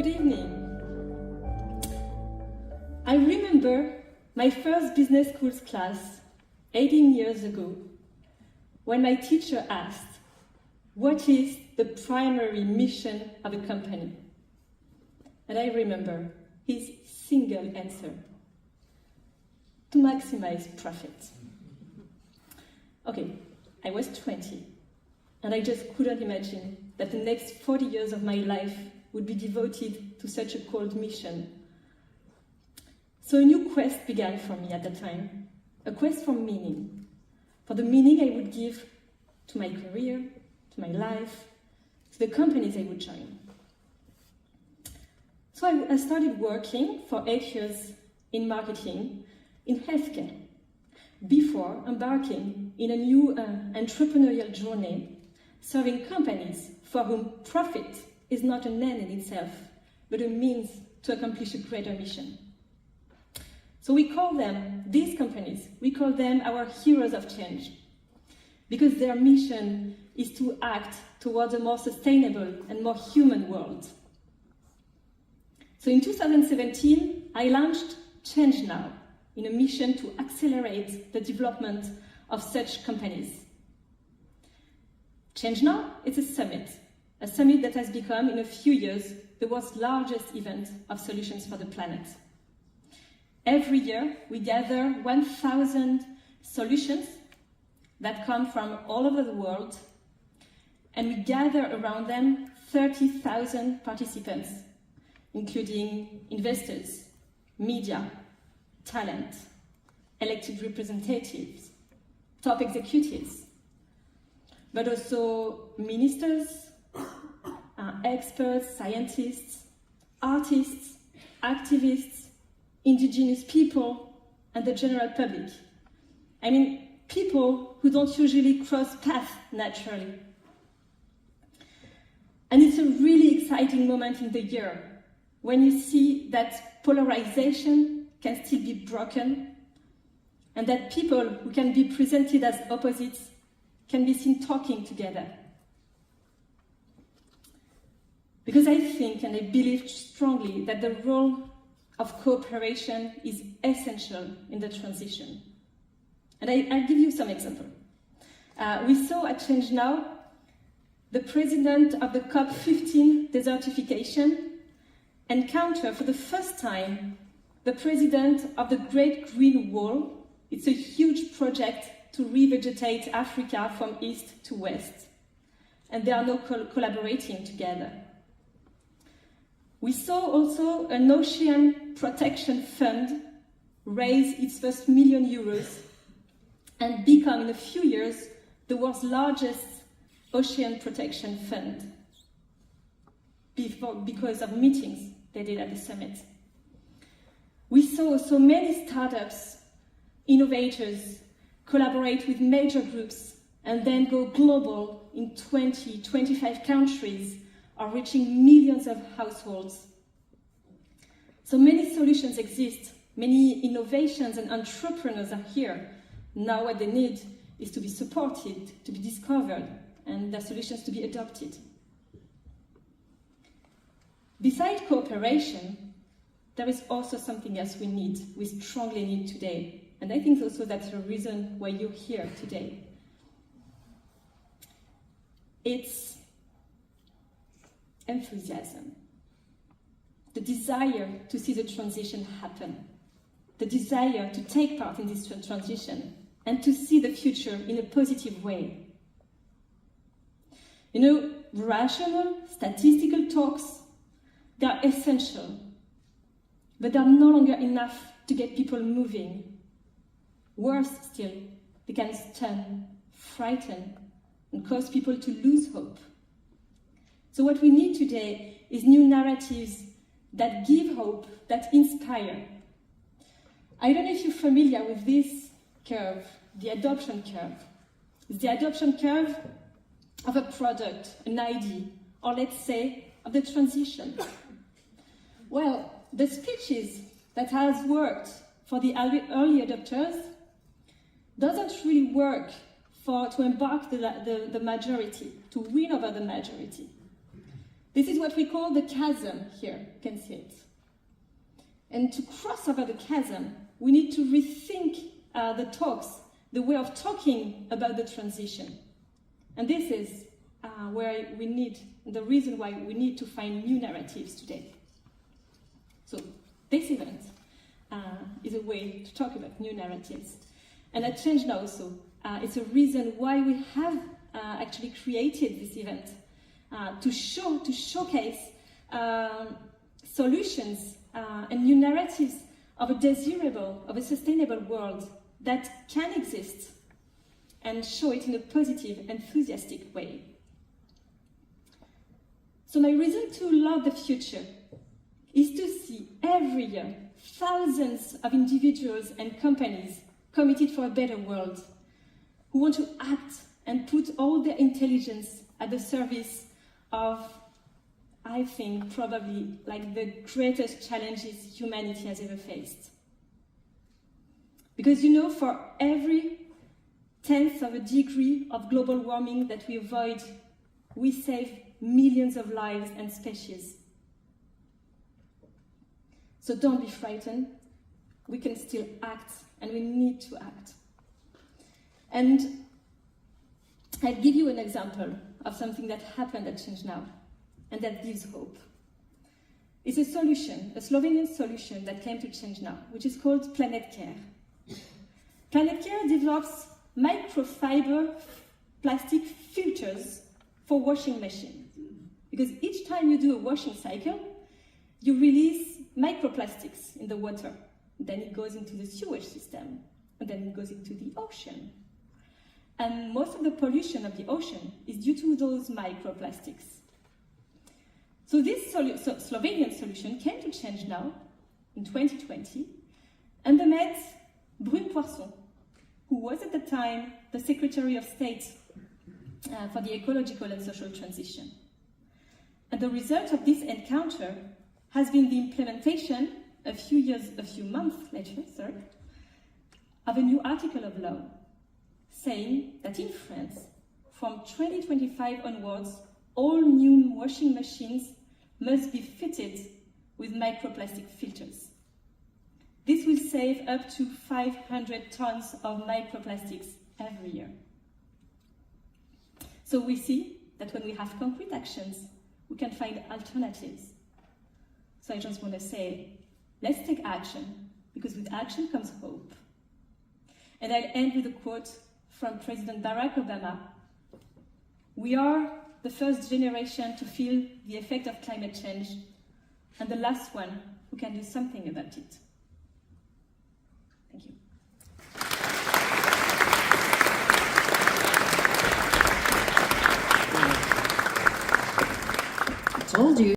Good evening. I remember my first business schools class 18 years ago when my teacher asked, "What is the primary mission of a company?" And I remember his single answer: to maximize profit. Okay, I was 20, and I just couldn't imagine that the next 40 years of my life would be devoted to such a cold mission. So a new quest began for me at the time, a quest for meaning, for the meaning I would give to my career, to my life, to the companies I would join. So I started working for 8 years in marketing in healthcare, before embarking in a new entrepreneurial journey, serving companies for whom profit is not an end in itself, but a means to accomplish a greater mission. So we call them, these companies, we call them our heroes of change, because their mission is to act towards a more sustainable and more human world. So in 2017, I launched ChangeNOW in a mission to accelerate the development of such companies. ChangeNOW is a summit that has become, in a few years, the world's largest event of solutions for the planet. Every year, we gather 1,000 solutions that come from all over the world, and we gather around them 30,000 participants, including investors, media, talent, elected representatives, top executives, but also ministers, experts, scientists, artists, activists, indigenous people, and the general public. I mean, people who don't usually cross paths naturally. And it's a really exciting moment in the year when you see that polarization can still be broken, and that people who can be presented as opposites can be seen talking together. Because I think and I believe strongly that the role of cooperation is essential in the transition. And I'll give you some examples. We saw at ChangeNOW the president of the COP15 desertification encounter for the first time the president of the Great Green Wall. It's a huge project to revegetate Africa from east to west. And they are now collaborating together. We saw also an ocean protection fund raise its first €1 million and become, in a few years, the world's largest ocean protection fund because of meetings they did at the summit. We saw so many startups, innovators, collaborate with major groups and then go global in 20, 25 countries, are reaching millions of households. So many solutions exist, many innovations and entrepreneurs are here. Now what they need is to be supported, to be discovered, and their solutions to be adopted. Besides cooperation, there is also something else we strongly need today. And I think also that's the reason why you're here today. It's enthusiasm, the desire to see the transition happen, the desire to take part in this transition and to see the future in a positive way. You know, rational, statistical talks, they are essential, but they are no longer enough to get people moving. Worse still, they can stun, frighten, and cause people to lose hope. So what we need today is new narratives that give hope, that inspire. I don't know if you're familiar with this curve, the adoption curve. It's the adoption curve of a product, an idea, or let's say, of the transition. Well, the speeches that has worked for the early adopters doesn't really work to embark the majority, to win over the majority. This is what we call the chasm here, you can see it. And to cross over the chasm, we need to rethink the talks, the way of talking about the transition. And this is where we need, the reason why we need to find new narratives today. So this event is a way to talk about new narratives. And at ChangeNOW also, it's a reason why we have actually created this event, to showcase solutions and new narratives of a desirable, of a sustainable world that can exist, and show it in a positive, enthusiastic way. So my reason to love the future is to see every year thousands of individuals and companies committed for a better world, who want to act and put all their intelligence at the service of, I think, probably like the greatest challenges humanity has ever faced. Because you know, for every 1/10 of a degree of global warming that we avoid, we save millions of lives and species. So don't be frightened. We can still act, and we need to act. And I'll give you an example of something that happened at ChangeNOW, and that gives hope. It's a solution, a Slovenian solution that came to ChangeNOW, which is called Planet Care. Planet Care develops microfiber plastic filters for washing machines. Because each time you do a washing cycle, you release microplastics in the water. Then it goes into the sewage system, and then it goes into the ocean. And most of the pollution of the ocean is due to those microplastics. So this Slovenian solution came to ChangeNOW in 2020, and they met Brune Poisson, who was at the time the Secretary of State for the Ecological and Social Transition. And the result of this encounter has been the implementation, a few months later, of a new article of law saying that in France, from 2025 onwards, all new washing machines must be fitted with microplastic filters. This will save up to 500 tons of microplastics every year. So we see that when we have concrete actions, we can find alternatives. So I just want to say, let's take action, because with action comes hope. And I'll end with a quote from President Barack Obama. We are the first generation to feel the effect of climate change, and the last one who can do something about it. Thank you. I told you.